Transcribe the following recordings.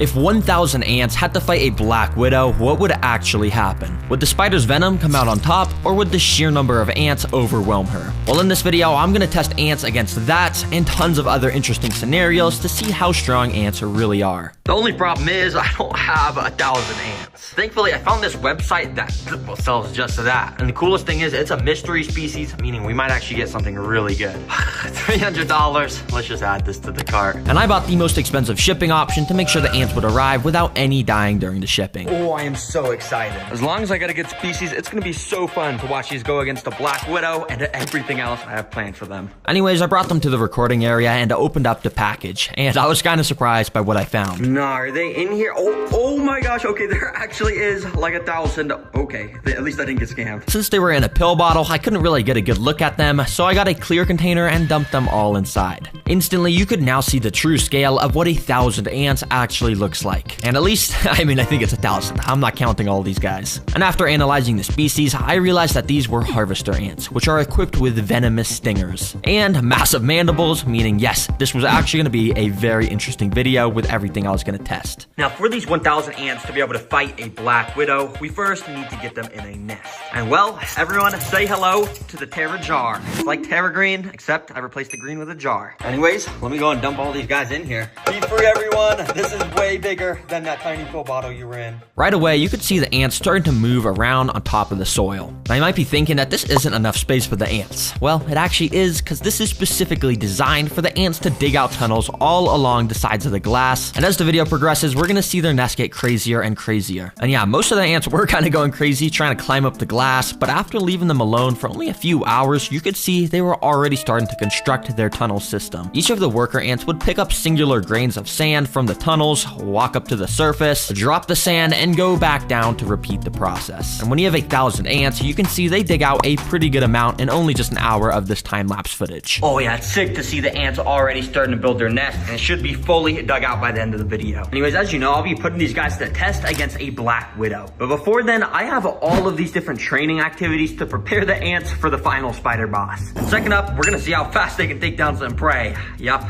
If 1,000 ants had to fight a black widow, what would actually happen? Would the spider's venom come out on top, or would the sheer number of ants overwhelm her? Well, in this video, I'm gonna test ants against that and tons of other interesting scenarios to see how strong ants really are. The only problem is I don't have 1,000 ants. Thankfully, I found this website that sells just that. And the coolest thing is it's a mystery species, meaning we might actually get something really good. $300. Let's just add this to the cart. And I bought the most expensive shipping option to make sure the ants would arrive without any dying during the shipping. Oh, I am so excited. As long as I get a good species, it's gonna be so fun to watch these go against the black widow and everything else I have planned for them. Anyways, I brought them to the recording area and opened up the package, and I was kind of surprised by what I found. Nah, are they in here? Oh my gosh, okay, there actually is like 1,000. Okay, at least I didn't get scammed. Since they were in a pill bottle, I couldn't really get a good look at them, so I got a clear container and dumped them all inside. Instantly, you could now see the true scale of what 1,000 ants actually looks like. And at least, I think it's 1,000. I'm not counting all these guys. And after analyzing the species, I realized that these were harvester ants, which are equipped with venomous stingers and massive mandibles, meaning yes, this was actually going to be a very interesting video with everything I was going to test. Now, for these 1,000 ants to be able to fight a black widow, we first need to get them in a nest. And well, everyone say hello to the Terra jar. It's like Terra Green, except I replaced the green with a jar. Anyways, let me go and dump all these guys in here. Be free, everyone. This is way bigger than that tiny pill bottle you were in. Right away, you could see the ants starting to move around on top of the soil. Now, you might be thinking that this isn't enough space for the ants. Well, it actually is, because this is specifically designed for the ants to dig out tunnels all along the sides of the glass. And as the video progresses, we're gonna see their nest get crazier and crazier. And yeah, most of the ants were kind of going crazy trying to climb up the glass, but after leaving them alone for only a few hours, you could see they were already starting to construct their tunnel system. Each of the worker ants would pick up singular grains of sand from the tunnels, walk up to the surface, drop the sand, and go back down to repeat the process. And when you have 1,000 ants, you can see they dig out a pretty good amount in only just an hour of this time-lapse footage. Oh yeah, it's sick to see the ants already starting to build their nest, and it should be fully dug out by the end of the video. Anyways, as you know, I'll be putting these guys to the test against a black widow. But before then, I have all of these different training activities to prepare the ants for the final spider boss. And second up, we're gonna see how fast they can take down some prey. Yup.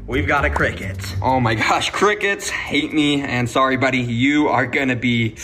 We've got a cricket. Oh my gosh, crickets hate me, and sorry buddy, you are gonna be,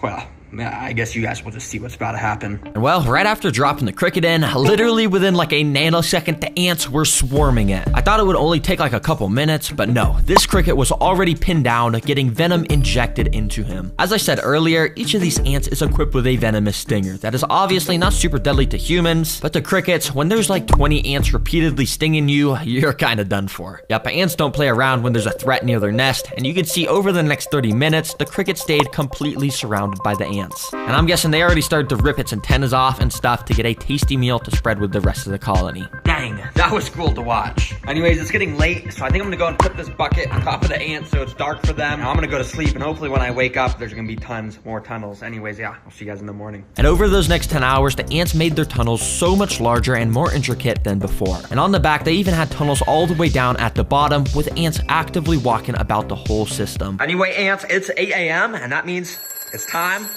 well, I guess you guys will just see what's about to happen. And well, right after dropping the cricket in, literally within like a nanosecond, the ants were swarming it. I thought it would only take like a couple minutes, but no, this cricket was already pinned down, getting venom injected into him. As I said earlier, each of these ants is equipped with a venomous stinger that is obviously not super deadly to humans, but to crickets, when there's like 20 ants repeatedly stinging you, you're kind of done for. Yep, ants don't play around when there's a threat near their nest, and you can see over the next 30 minutes, the cricket stayed completely surrounded by the ants. And I'm guessing they already started to rip its antennas off and stuff to get a tasty meal to spread with the rest of the colony. Dang, that was cool to watch. Anyways, it's getting late, so I think I'm gonna go and put this bucket on top of the ants so it's dark for them. Now I'm gonna go to sleep, and hopefully when I wake up, there's gonna be tons more tunnels. Anyways, yeah, I'll see you guys in the morning. And over those next 10 hours, the ants made their tunnels so much larger and more intricate than before. And on the back, they even had tunnels all the way down at the bottom, with ants actively walking about the whole system. Anyway, ants, it's 8 a.m., and that means it's time.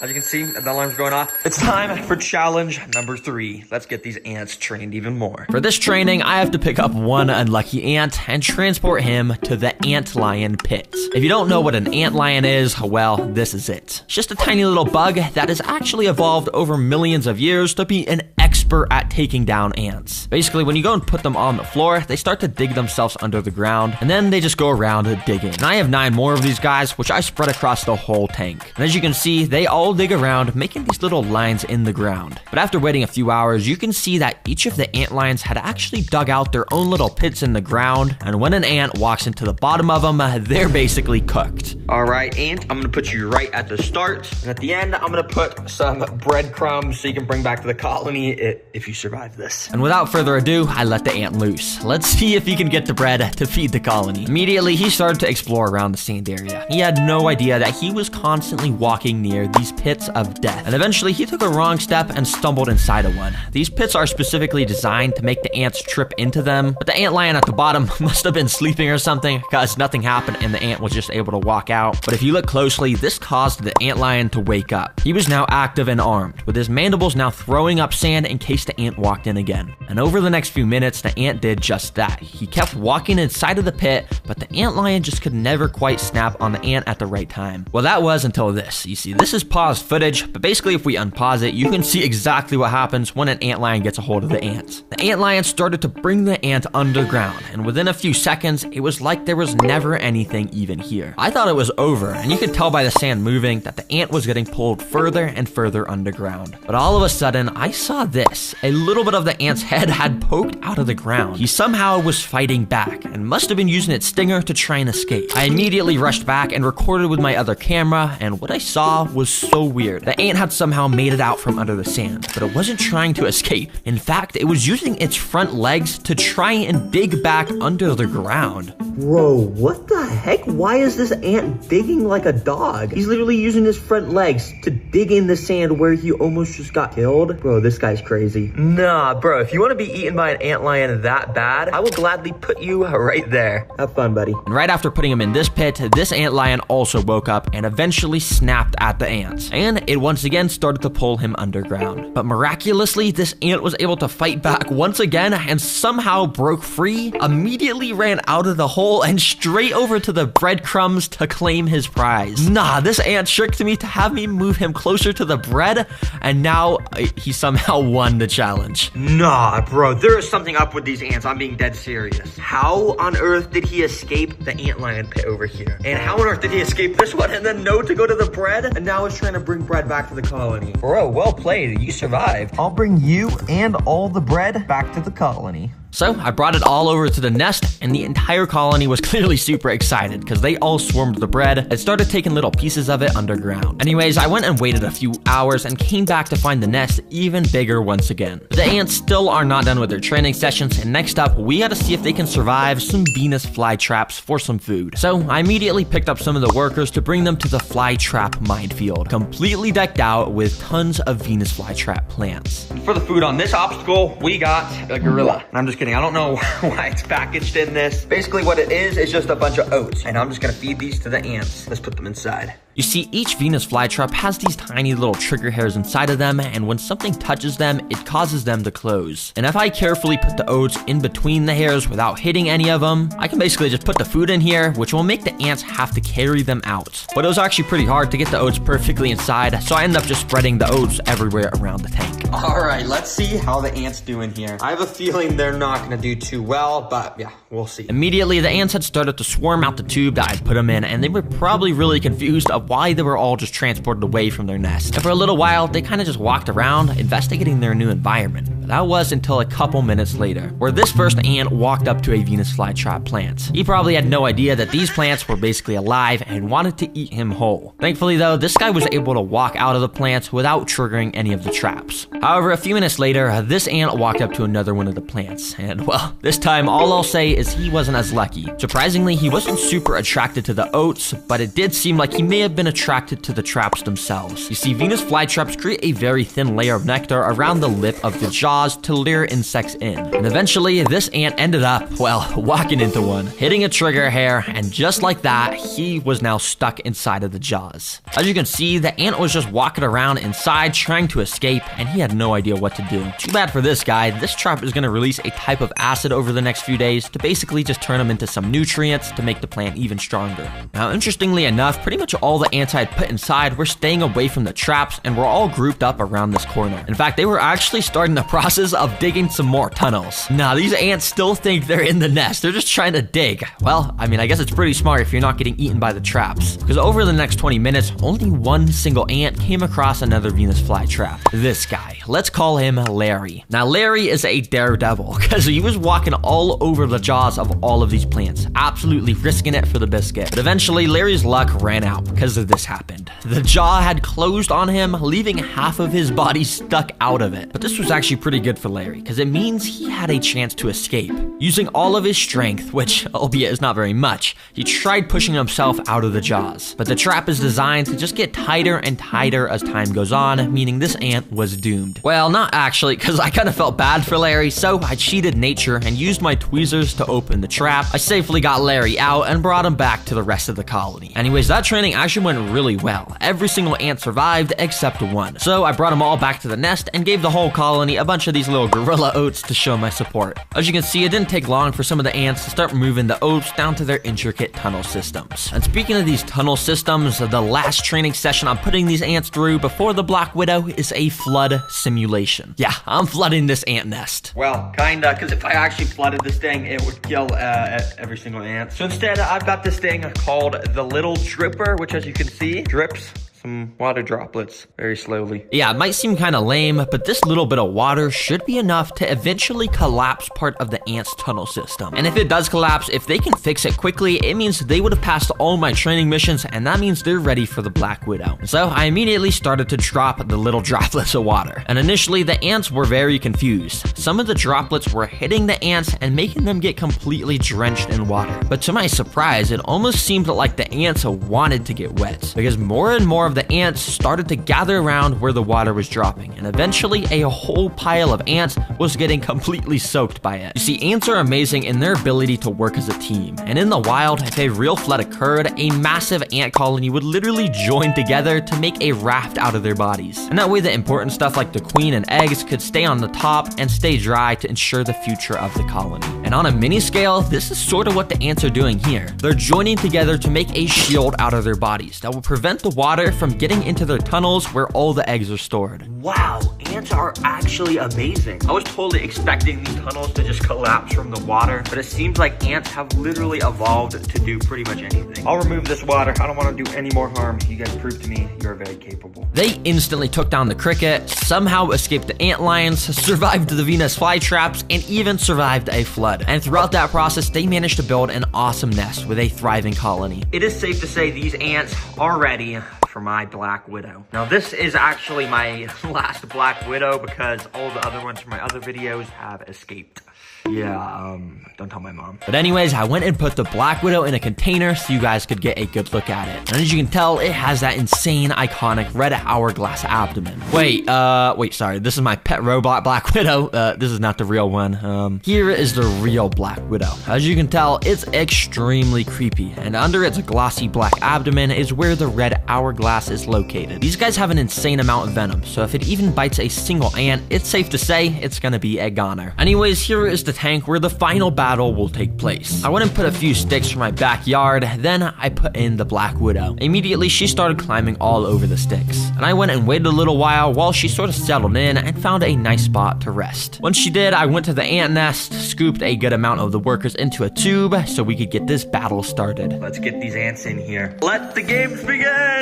As you can see, the alarm's going off. It's time for challenge number 3. Let's get these ants trained even more. For this training, I have to pick up one unlucky ant and transport him to the ant lion pit. If you don't know what an ant lion is, well, this is it. It's just a tiny little bug that has actually evolved over millions of years to be an expert at taking down ants. Basically, when you go and put them on the floor, they start to dig themselves under the ground, and then they just go around digging. And I have 9 more of these guys, which I spread across the whole tank. And as you can see, they all dig around, making these little lines in the ground. But after waiting a few hours, you can see that each of the ant lions had actually dug out their own little pits in the ground, and when an ant walks into the bottom of them, they're basically cooked. All right, ant, I'm gonna put you right at the start, and at the end, I'm gonna put some breadcrumbs so you can bring back to the colony if you survive this. And without further ado, I let the ant loose. Let's see if he can get the bread to feed the colony. Immediately, he started to explore around the sand area. He had no idea that he was constantly walking near these pits of death, and eventually he took a wrong step and stumbled inside of one. These pits are specifically designed to make the ants trip into them, but the ant lion at the bottom must have been sleeping or something, because nothing happened and the ant was just able to walk out. But if you look closely, this caused the antlion to wake up. He was now active and armed, with his mandibles now throwing up sand in case the ant walked in again. And over the next few minutes, the ant did just that. He kept walking inside of the pit, but the antlion just could never quite snap on the ant at the right time. Well, that was until this. You see, this is paused footage, but basically if we unpause it, you can see exactly what happens when an antlion gets a hold of the ant. The antlion started to bring the ant underground, and within a few seconds, it was like there was never anything even here. I thought it was over, and you could tell by the sand moving that the ant was getting pulled further and further underground. But all of a sudden, I saw this. A little bit of the ant's head had poked out of the ground. He somehow was fighting back, and must have been using its stinger to try and escape. I immediately rushed back and recorded with my other camera, and what I saw was so weird. The ant had somehow made it out from under the sand, but it wasn't trying to escape. In fact, it was using its front legs to try and dig back under the ground. Bro, what the heck? Why is this ant digging like a dog? He's literally using his front legs to dig in the sand where he almost just got killed. Bro, this guy's crazy. Nah, bro, if you want to be eaten by an antlion that bad, I will gladly put you right there. Have fun, buddy. And right after putting him in this pit, this antlion also woke up and eventually snapped at the ants. And it once again started to pull him underground. But miraculously, this ant was able to fight back once again and somehow broke free, immediately ran out of the hole and straight over to the breadcrumbs to claim his prize. Nah, this ant tricked me to have me move him closer to the bread, and now he somehow won the challenge. Nah, bro, there is something up with these ants. I'm being dead serious. How on earth did he escape the antlion pit over here? And how on earth did he escape this one and then know to go to the bread? And now he's trying to bring bread back to the colony. Bro, well played. You survived. I'll bring you and all the bread back to the colony. So I brought it all over to the nest, and the entire colony was clearly super excited because they all swarmed the bread and started taking little pieces of it underground. Anyways, I went and waited a few hours and came back to find the nest even bigger once again. But the ants still are not done with their training sessions, and next up, we gotta see if they can survive some Venus flytraps for some food. So I immediately picked up some of the workers to bring them to the flytrap minefield, completely decked out with tons of Venus flytrap plants. And for the food on this obstacle, we got a gorilla. And I'm just kidding. I don't know why it's packaged in this. Basically what it is just a bunch of oats. And I'm just gonna feed these to the ants. Let's put them inside. You see, each Venus flytrap has these tiny little trigger hairs inside of them, and when something touches them, it causes them to close. And if I carefully put the oats in between the hairs without hitting any of them, I can basically just put the food in here, which will make the ants have to carry them out. But it was actually pretty hard to get the oats perfectly inside, so I ended up just spreading the oats everywhere around the tank. All right, let's see how the ants do in here. I have a feeling they're not gonna do too well, but yeah, we'll see. Immediately, the ants had started to swarm out the tube that I put them in, and they were probably really confused of why they were all just transported away from their nest. And for a little while, they kind of just walked around, investigating their new environment. But that was until a couple minutes later, where this first ant walked up to a Venus flytrap plant. He probably had no idea that these plants were basically alive and wanted to eat him whole. Thankfully though, this guy was able to walk out of the plants without triggering any of the traps. However, a few minutes later, this ant walked up to another one of the plants, and well, this time all I'll say is he wasn't as lucky. Surprisingly, he wasn't super attracted to the oats, but it did seem like he may have been attracted to the traps themselves. You see, Venus flytraps create a very thin layer of nectar around the lip of the jaws to lure insects in. And eventually, this ant ended up, well, walking into one, hitting a trigger hair, and just like that, he was now stuck inside of the jaws. As you can see, the ant was just walking around inside trying to escape, and he had no idea what to do. Too bad for this guy. This trap is going to release a type of acid over the next few days to basically just turn him into some nutrients to make the plant even stronger. Now, interestingly enough, pretty much all the ants I had put inside were staying away from the traps and were all grouped up around this corner. In fact, they were actually starting the process of digging some more tunnels. Now, these ants still think they're in the nest. They're just trying to dig. Well, I mean, I guess it's pretty smart if you're not getting eaten by the traps. Because over the next 20 minutes, only one single ant came across another Venus flytrap. This guy. Let's call him Larry. Now, Larry is a daredevil because he was walking all over the jaws of all of these plants, absolutely risking it for the biscuit. But eventually, Larry's luck ran out because of this happened. The jaw had closed on him, leaving half of his body stuck out of it. But this was actually pretty good for Larry, because it means he had a chance to escape. Using all of his strength, which, albeit is not very much, he tried pushing himself out of the jaws. But the trap is designed to just get tighter and tighter as time goes on, meaning this ant was doomed. Well, not actually, because I kind of felt bad for Larry, so I cheated nature and used my tweezers to open the trap. I safely got Larry out and brought him back to the rest of the colony. Anyways, that training actually went really well. Every single ant survived except one. So I brought them all back to the nest and gave the whole colony a bunch of these little gorilla oats to show my support. As you can see, it didn't take long for some of the ants to start moving the oats down to their intricate tunnel systems. And speaking of these tunnel systems, the last training session I'm putting these ants through before the Black Widow is a flood simulation. Yeah, I'm flooding this ant nest. Well, kinda, because if I actually flooded this thing, it would kill every single ant. So instead, I've got this thing called the Little Dripper, which as you can see, drips some water droplets very slowly. Yeah, it might seem kind of lame, but this little bit of water should be enough to eventually collapse part of the ant's tunnel system. And if it does collapse, if they can fix it quickly, it means they would have passed all my training missions, and that means they're ready for the Black Widow. So I immediately started to drop the little droplets of water. And initially, the ants were very confused. Some of the droplets were hitting the ants and making them get completely drenched in water. But to my surprise, it almost seemed like the ants wanted to get wet, because more and more of the ants started to gather around where the water was dropping, and eventually a whole pile of ants was getting completely soaked by it. You see, ants are amazing in their ability to work as a team, and in the wild, if a real flood occurred, a massive ant colony would literally join together to make a raft out of their bodies. And that way the important stuff like the queen and eggs could stay on the top and stay dry to ensure the future of the colony. And on a mini scale, this is sort of what the ants are doing here. They're joining together to make a shield out of their bodies that will prevent the water from getting into their tunnels where all the eggs are stored. Wow, ants are actually amazing. I was totally expecting these tunnels to just collapse from the water, but it seems like ants have literally evolved to do pretty much anything. I'll remove this water. I don't want to do any more harm. You guys proved to me you're very capable. They instantly took down the cricket, somehow escaped the ant lions, survived the Venus flytraps, and even survived a flood. And throughout that process, they managed to build an awesome nest with a thriving colony. It is safe to say these ants are ready for my Black Widow. Now this is actually my last Black Widow because all the other ones from my other videos have escaped. Yeah, don't tell my mom. But anyways, I went and put the Black Widow in a container so you guys could get a good look at it. And as you can tell, it has that insane, iconic red hourglass abdomen. Wait, sorry. This is my pet robot Black Widow. This is not the real one. Here is the real Black Widow. As you can tell, it's extremely creepy. And under its glossy black abdomen is where the red hourglass is located. These guys have an insane amount of venom, so if it even bites a single ant, it's safe to say it's gonna be a goner. Anyways, here is the tank where the final battle will take place. I went and put a few sticks from my backyard, then I put in the Black Widow. Immediately, she started climbing all over the sticks, and I went and waited a little while she sort of settled in and found a nice spot to rest. Once she did, I went to the ant nest, scooped a good amount of the workers into a tube so we could get this battle started. Let's get these ants in here. Let the games begin!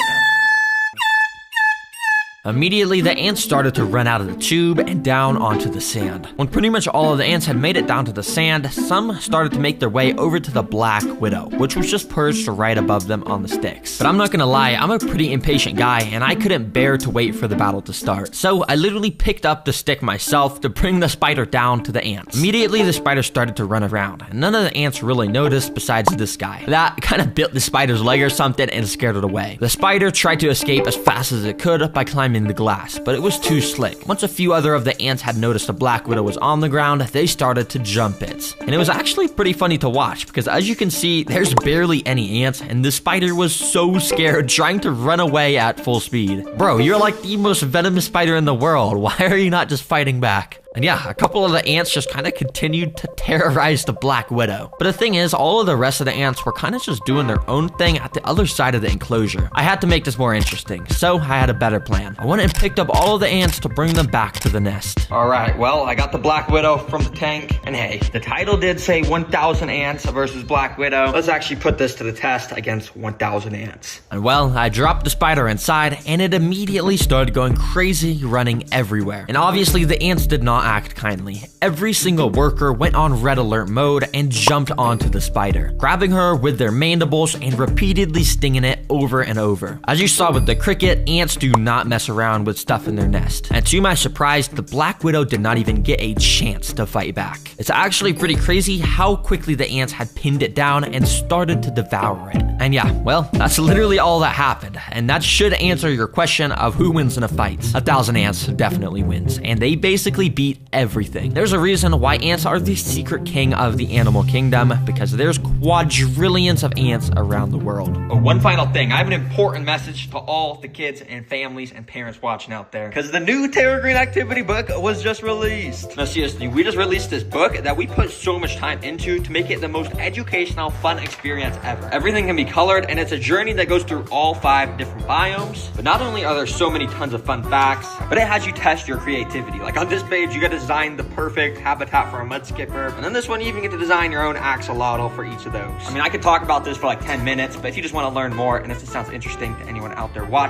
Immediately, the ants started to run out of the tube and down onto the sand. When pretty much all of the ants had made it down to the sand, some started to make their way over to the Black Widow, which was just perched right above them on the sticks. But I'm not gonna lie, I'm a pretty impatient guy, and I couldn't bear to wait for the battle to start. So I literally picked up the stick myself to bring the spider down to the ants. Immediately, the spider started to run around, and none of the ants really noticed besides this guy. That kind of bit the spider's leg or something and scared it away. The spider tried to escape as fast as it could by climbing the glass, but it was too slick. Once a few other of the ants had noticed the Black Widow was on the ground, they started to jump it. And it was actually pretty funny to watch, because as you can see, there's barely any ants, and the spider was so scared, trying to run away at full speed. Bro, you're like the most venomous spider in the world. Why are you not just fighting back? And yeah, a couple of the ants just kind of continued to terrorize the Black Widow. But the thing is, all of the rest of the ants were kind of just doing their own thing at the other side of the enclosure. I had to make this more interesting, so I had a better plan. I went and picked up all of the ants to bring them back to the nest. Alright, well, I got the Black Widow from the tank, and hey, the title did say 1,000 ants versus Black Widow. Let's actually put this to the test against 1,000 ants. And well, I dropped the spider inside, and it immediately started going crazy, running everywhere. And obviously, the ants did not not act kindly. Every single worker went on red alert mode and jumped onto the spider, grabbing her with their mandibles and repeatedly stinging it over and over. As you saw with the cricket, ants do not mess around with stuff in their nest. And to my surprise, the Black Widow did not even get a chance to fight back. It's actually pretty crazy how quickly the ants had pinned it down and started to devour it. And yeah, well, that's literally all that happened. And that should answer your question of who wins in a fight. 1,000 ants definitely wins, and they basically beat everything. There's a reason why ants are the secret king of the animal kingdom, because there's quadrillions of ants around the world. Oh, one final thing. I have an important message to all the kids and families and parents watching out there, because the new Terra Green activity book was just released. No, seriously, we just released this book that we put so much time into to make it the most educational, fun experience ever. Everything can be colored, and it's a journey that goes through all 5 different biomes. But not only are there so many tons of fun facts, but it has you test your creativity. Like on this page, you got to design the perfect habitat for a mud skipper, and then this one you even get to design your own axolotl for each of those. I mean, I could talk about this for like 10 minutes, but if you just want to learn more and if this sounds interesting to anyone out there watching,